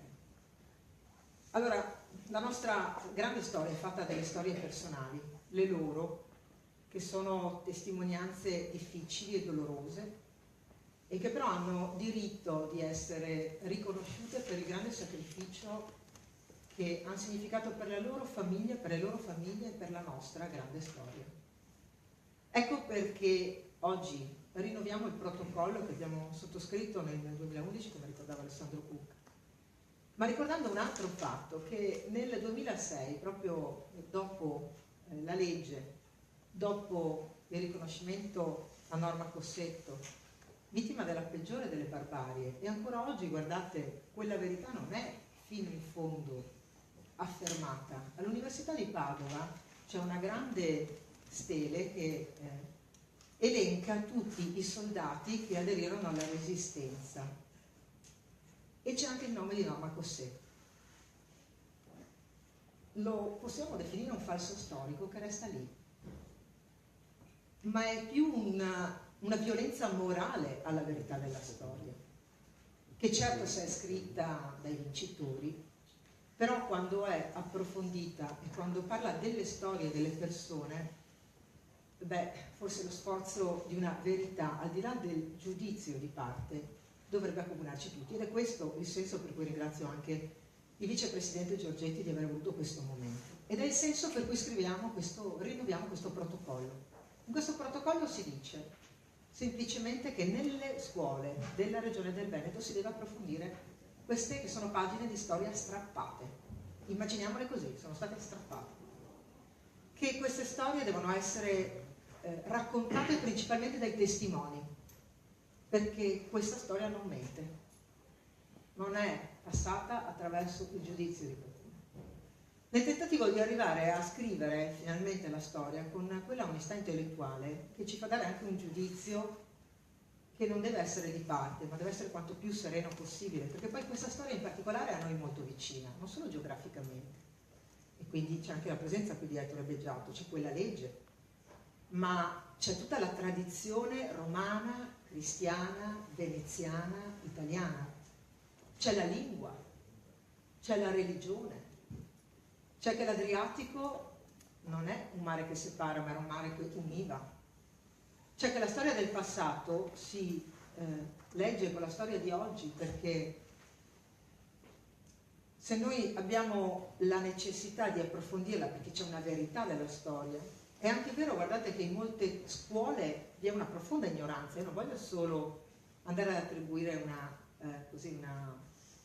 Allora, la nostra grande storia è fatta delle storie personali, le loro, che sono testimonianze difficili e dolorose e che però hanno diritto di essere riconosciute per il grande sacrificio che hanno significato per la loro famiglia, per le loro famiglie e per la nostra grande storia. Ecco perché oggi rinnoviamo il protocollo che abbiamo sottoscritto nel 2011, come ricordava Alessandro Cucca, ma ricordando un altro fatto, che nel 2006, proprio dopo la legge, dopo il riconoscimento a Norma Cossetto, vittima della peggiore delle barbarie, e ancora oggi, guardate, quella verità non è fino in fondo affermata. All'Università di Padova c'è una grande stele che elenca tutti i soldati che aderirono alla Resistenza e c'è anche il nome di Norma Cossetto. Lo possiamo definire un falso storico che resta lì, ma è più una violenza morale alla verità della storia, che certo se è scritta dai vincitori, però quando è approfondita e quando parla delle storie delle persone, forse lo sforzo di una verità, al di là del giudizio di parte, dovrebbe accomunarci tutti. Ed è questo il senso per cui ringrazio anche il vicepresidente Giorgetti di aver avuto questo momento. Ed è il senso per cui rinnoviamo questo protocollo. In questo protocollo si dice semplicemente che nelle scuole della Regione del Veneto si deve approfondire queste che sono pagine di storia strappate. Immaginiamole così, sono state strappate. Che queste storie devono essere raccontate principalmente dai testimoni, perché questa storia non mente, non è passata attraverso il giudizio di qualcuno. Nel tentativo di arrivare a scrivere finalmente la storia con quella onestà intellettuale che ci fa dare anche un giudizio che non deve essere di parte, ma deve essere quanto più sereno possibile, perché poi questa storia in particolare è a noi molto vicina, non solo geograficamente, e quindi c'è anche la presenza qui di Ettore Beggiato, c'è quella legge, ma c'è tutta la tradizione romana, cristiana, veneziana, italiana, c'è la lingua, c'è la religione, c'è che l'Adriatico non è un mare che separa, ma era un mare che univa, c'è che la storia del passato si legge con la storia di oggi, perché se noi abbiamo la necessità di approfondirla perché c'è una verità della storia, è anche vero, guardate, che in molte scuole vi è una profonda ignoranza. Io non voglio solo andare ad attribuire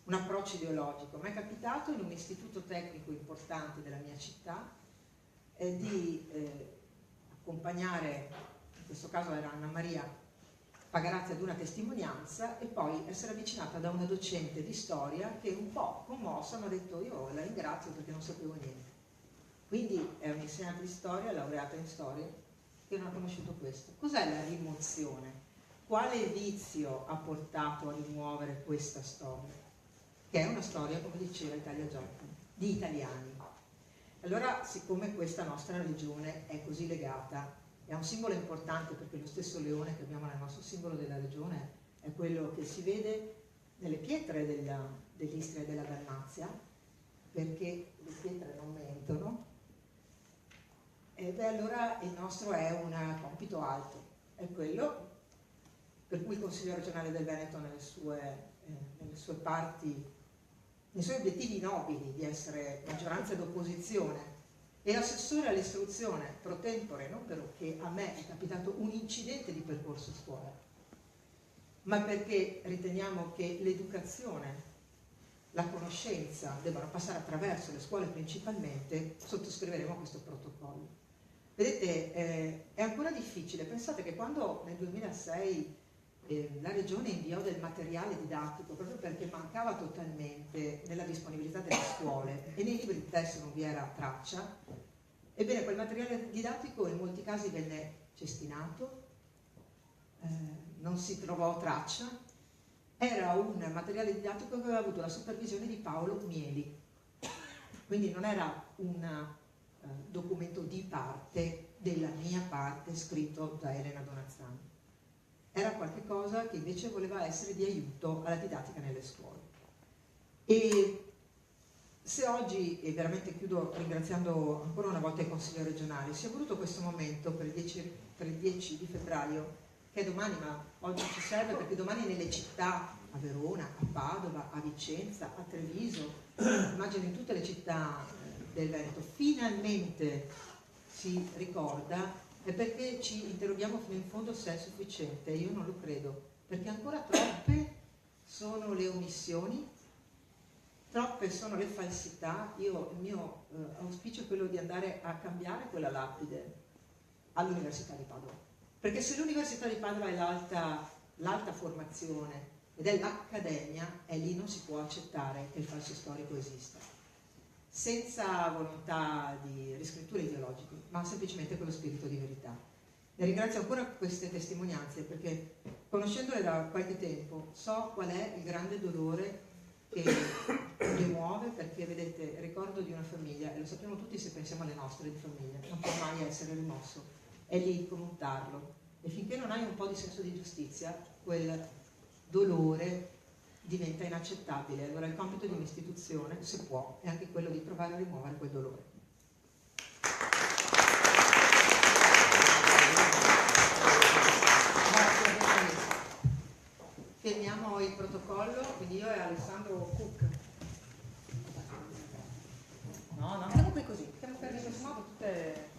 un approccio ideologico, ma è capitato in un istituto tecnico importante della mia città di accompagnare, in questo caso era Anna Maria Pagarazzi, ad una testimonianza e poi essere avvicinata da una docente di storia che un po' commossa mi ha detto: io la ringrazio perché non sapevo niente. Quindi è un'insegnante di storia, laureata in storia, che non ha conosciuto questo. Cos'è la rimozione? Quale vizio ha portato a rimuovere questa storia? Che è una storia, come diceva Italia Giotti, di italiani. Allora, siccome questa nostra regione è così legata, è un simbolo importante, perché lo stesso leone che abbiamo nel nostro simbolo della regione è quello che si vede nelle pietre dell'Istria e della Dalmazia, perché le pietre non mentono. E allora il nostro è un compito alto, è quello per cui il Consiglio regionale del Veneto nelle sue parti, nei suoi obiettivi nobili di essere maggioranza ed opposizione, e l'assessore all'istruzione pro tempore, non perché a me è capitato un incidente di percorso scuola, ma perché riteniamo che l'educazione, la conoscenza debbano passare attraverso le scuole principalmente, sottoscriveremo questo protocollo. Vedete, è ancora difficile. Pensate che quando nel 2006 la Regione inviò del materiale didattico proprio perché mancava totalmente nella disponibilità delle scuole e nei libri di testo non vi era traccia, ebbene quel materiale didattico in molti casi venne cestinato, non si trovò traccia. Era un materiale didattico che aveva avuto la supervisione di Paolo Mieli, quindi non era un documento di parte, della mia parte, scritto da Elena Donazzani. Era qualcosa che invece voleva essere di aiuto alla didattica nelle scuole. E se oggi, e veramente chiudo ringraziando ancora una volta il Consiglio regionale, si è voluto questo momento per il 10 di febbraio, che è domani, ma oggi ci serve perché domani nelle città, a Verona, a Padova, a Vicenza, a Treviso, immagino in tutte le città del Veneto, finalmente si ricorda, è perché ci interroghiamo fino in fondo se è sufficiente. Io non lo credo, perché ancora troppe sono le omissioni, troppe sono le falsità. Il mio auspicio è quello di andare a cambiare quella lapide all'Università di Padova, perché se l'Università di Padova è l'alta formazione ed è l'accademia, e lì non si può accettare che il falso storico esista, senza volontà di riscritture ideologiche, ma semplicemente con lo spirito di verità. Le ringrazio ancora per queste testimonianze, perché conoscendole da qualche tempo so qual è il grande dolore che le muove, perché vedete, il ricordo di una famiglia, e lo sappiamo tutti se pensiamo alle nostre di famiglia, non può mai essere rimosso, è lì come un tarlo, e finché non hai un po' di senso di giustizia, quel dolore diventa inaccettabile. Allora il compito di un'istituzione, se può, è anche quello di provare a rimuovere quel dolore. Grazie. Firmiamo il protocollo, quindi io e Alessandro Cook. No, andiamo qui così, stiamo per in questo modo tutte...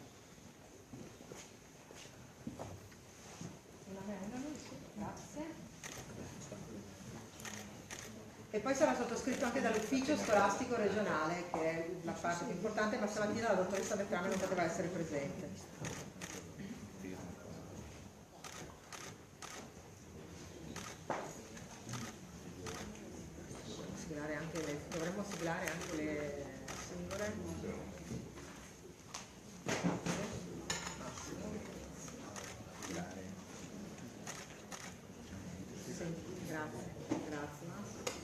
Grazie. E poi sarà sottoscritto anche dall'ufficio scolastico regionale, che è la parte più importante, ma stamattina la dottoressa Beltrame non poteva essere presente. Dovremmo siglare anche le singole. Sì, grazie, Massimo.